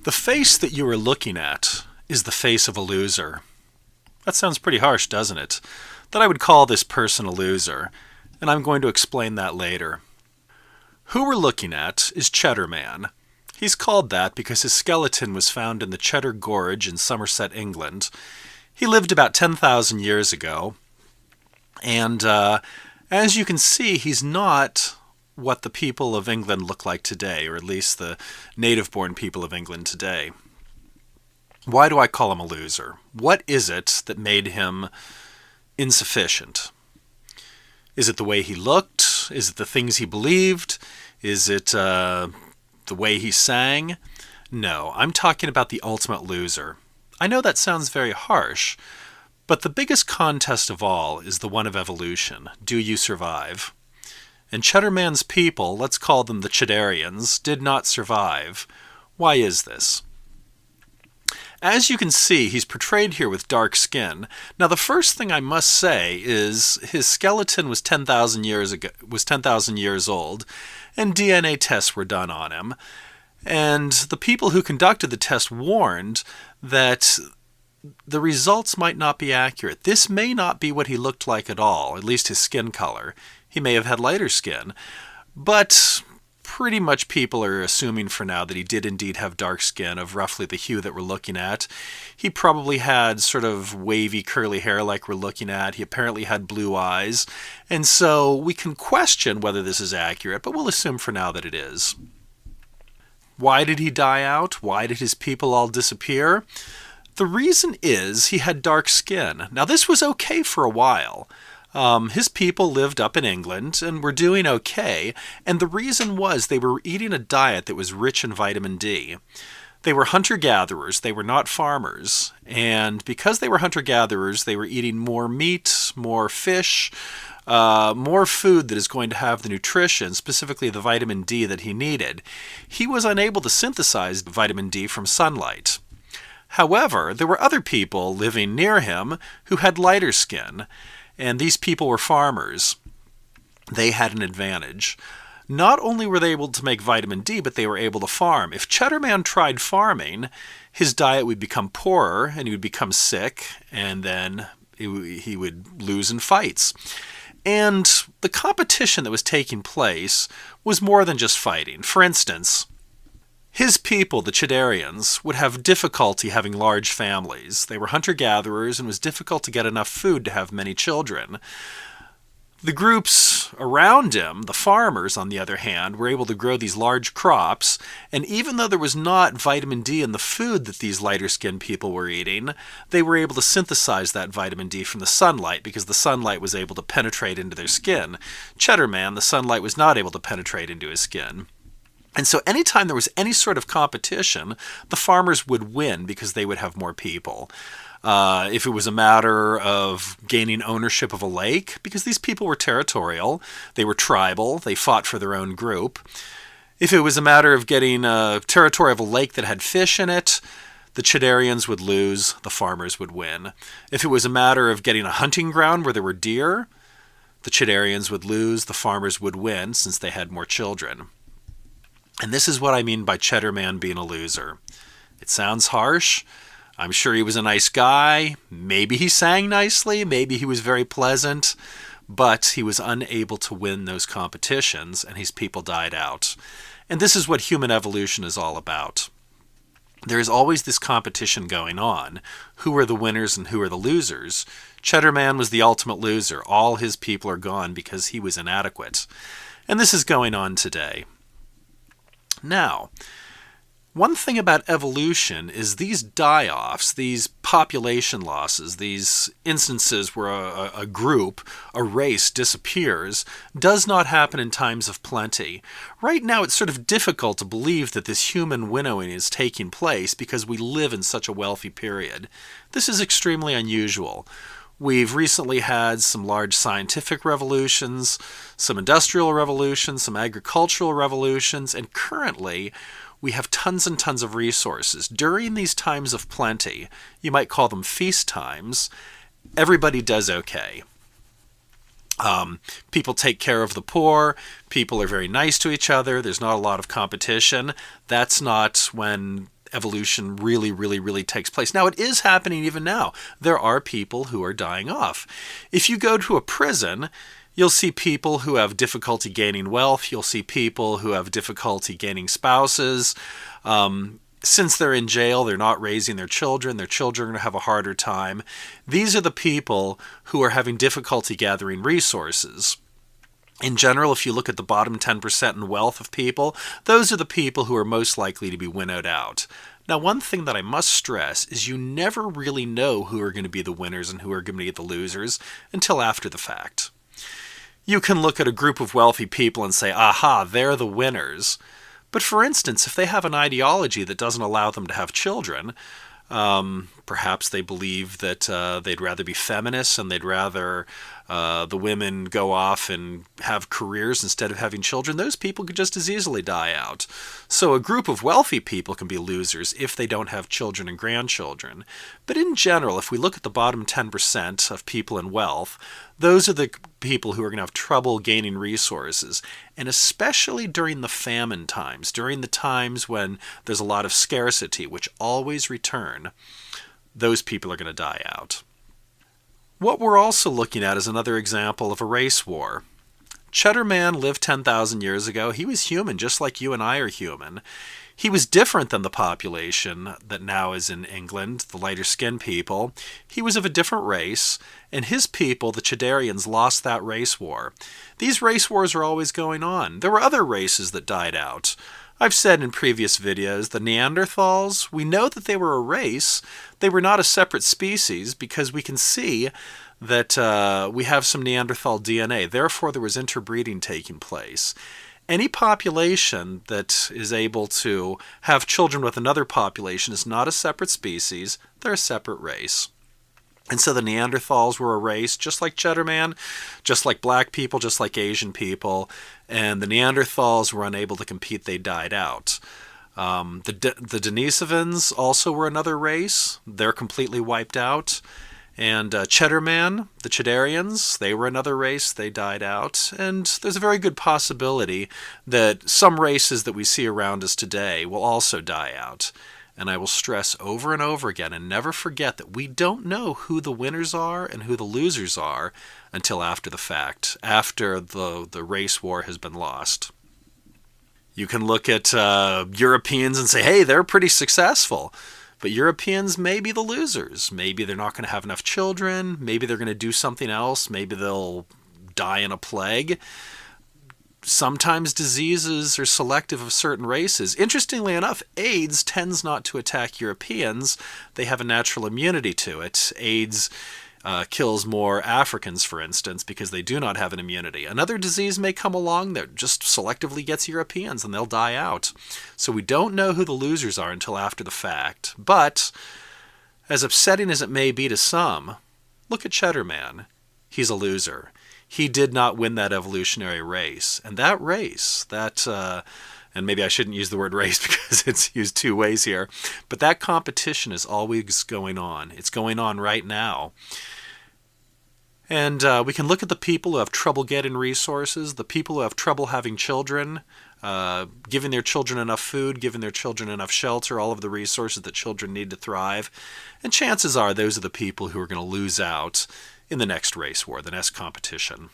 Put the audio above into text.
The face that you are looking at is the face of a loser. That sounds pretty harsh, doesn't it? That I would call this person a loser, and I'm going to explain that later. Who we're looking at is Cheddar Man. He's called that because his skeleton was found in the Cheddar Gorge in Somerset, England. He lived about 10,000 years ago, and as you can see, he's not what the people of England look like today, or at least the native-born people of England today. Why do I call him a loser? What is it that made him insufficient? Is it the way he looked? Is it the things he believed? Is it the way he sang? No, I'm talking about the ultimate loser. I know that sounds very harsh, but the biggest contest of all is the one of evolution. Do you survive? And Cheddar Man's people, let's call them the Cheddarians, did not survive. Why is this? As you can see, he's portrayed here with dark skin. Now, the first thing I must say is his skeleton was 10,000 years old, and DNA tests were done on him. And the people who conducted the test warned that the results might not be accurate. This may not be what he looked like at all, at least his skin color. He may have had lighter skin, but pretty much people are assuming for now that he did indeed have dark skin of roughly the hue that we're looking at. He probably had sort of wavy curly hair like we're looking at. He apparently had blue eyes, and so we can question whether this is accurate, but we'll assume for now that it is. Why did he die out? Why did his people all disappear? The reason is he had dark skin. Now, this was okay for a while. His people lived up in England and were doing okay, and the reason was they were eating a diet that was rich in vitamin D. They were hunter-gatherers, they were not farmers, and because they were hunter-gatherers, they were eating more meat, more fish, more food that is going to have the nutrition, specifically the vitamin D that he needed. He was unable to synthesize vitamin D from sunlight. However, there were other people living near him who had lighter skin, and these people were farmers. They had an advantage. Not only were they able to make vitamin D, but they were able to farm. If Cheddar Man tried farming, his diet would become poorer, and he would become sick, and then he would lose in fights. And the competition that was taking place was more than just fighting. For instance, his people, the Cheddarians, would have difficulty having large families. They were hunter-gatherers, and it was difficult to get enough food to have many children. The groups around him, the farmers, on the other hand, were able to grow these large crops, and even though there was not vitamin D in the food that these lighter-skinned people were eating, they were able to synthesize that vitamin D from the sunlight because the sunlight was able to penetrate into their skin. Cheddar Man, the sunlight was not able to penetrate into his skin. And so anytime there was any sort of competition, the farmers would win because they would have more people. If it was a matter of gaining ownership of a lake, because these people were territorial, they were tribal, they fought for their own group. If it was a matter of getting a territory of a lake that had fish in it, the Cheddarians would lose, the farmers would win. If it was a matter of getting a hunting ground where there were deer, the Cheddarians would lose, the farmers would win since they had more children. And this is what I mean by Cheddar Man being a loser. It sounds harsh. I'm sure he was a nice guy. Maybe he sang nicely. Maybe he was very pleasant. But he was unable to win those competitions, and his people died out. And this is what human evolution is all about. There is always this competition going on. Who are the winners and who are the losers? Cheddar Man was the ultimate loser. All his people are gone because he was inadequate. And this is going on today. Now, one thing about evolution is these die-offs, these population losses, these instances where a group, a race disappears, does not happen in times of plenty. Right now it's sort of difficult to believe that this human winnowing is taking place because we live in such a wealthy period. This is extremely unusual. We've recently had some large scientific revolutions, some industrial revolutions, some agricultural revolutions, and currently we have tons and tons of resources. During these times of plenty, you might call them feast times, everybody does okay. People take care of the poor, people are very nice to each other, there's not a lot of competition. That's not when evolution really takes place. Now, it is happening even now. There are people who are dying off. If you go to a prison, you'll see people who have difficulty gaining wealth. You'll see people who have difficulty gaining spouses. Since they're in jail, they're not raising their children. Their children are going to have a harder time. These are the people who are having difficulty gathering resources. In general, if you look at the bottom 10% in wealth of people, those are the people who are most likely to be winnowed out. Now, one thing that I must stress is you never really know who are going to be the winners and who are going to be the losers until after the fact. You can look at a group of wealthy people and say, aha, they're the winners. But for instance, if they have an ideology that doesn't allow them to have children, perhaps they believe that they'd rather be feminists and they'd rather the women go off and have careers instead of having children, those people could just as easily die out. So a group of wealthy people can be losers if they don't have children and grandchildren. But in general, if we look at the bottom 10% of people in wealth, those are the people who are going to have trouble gaining resources, and especially during the famine times, during the times when there's a lot of scarcity, which always return, those people are going to die out. What we're also looking at is another example of a race war. Cheddar Man lived 10,000 years ago. He was human, just like you and I are human. He was different than the population that now is in England, the lighter-skinned people. He was of a different race, and his people, the Cheddarians, lost that race war. These race wars are always going on. There were other races that died out. I've said in previous videos, the Neanderthals, we know that they were a race. They were not a separate species because we can see that we have some Neanderthal DNA. Therefore, there was interbreeding taking place. Any population that is able to have children with another population is not a separate species. They're a separate race. And so the Neanderthals were a race, just like Cheddar Man, just like black people, just like Asian people. And the Neanderthals were unable to compete. They died out. The Denisovans also were another race. They're completely wiped out. And Cheddar Man, the Cheddarians, they were another race. They died out. And there's a very good possibility that some races that we see around us today will also die out. And I will stress over and over again and never forget that we don't know who the winners are and who the losers are until after the fact, after the race war has been lost. You can look at Europeans and say, hey, they're pretty successful. But Europeans may be the losers. Maybe they're not going to have enough children. Maybe they're going to do something else. Maybe they'll die in a plague. Sometimes diseases are selective of certain races. Interestingly enough, AIDS tends not to attack Europeans. They have a natural immunity to it. AIDS kills more Africans, for instance, because they do not have an immunity. Another disease may come along that just selectively gets Europeans and they'll die out. So we don't know who the losers are until after the fact. But as upsetting as it may be to some, look at Cheddar Man. He's a loser. He did not win that evolutionary race. And that race, and maybe I shouldn't use the word race because it's used two ways here, but that competition is always going on. It's going on right now. And we can look at the people who have trouble getting resources, the people who have trouble having children, giving their children enough food, giving their children enough shelter, all of the resources that children need to thrive. And chances are those are the people who are going to lose out in the next race war, the next competition.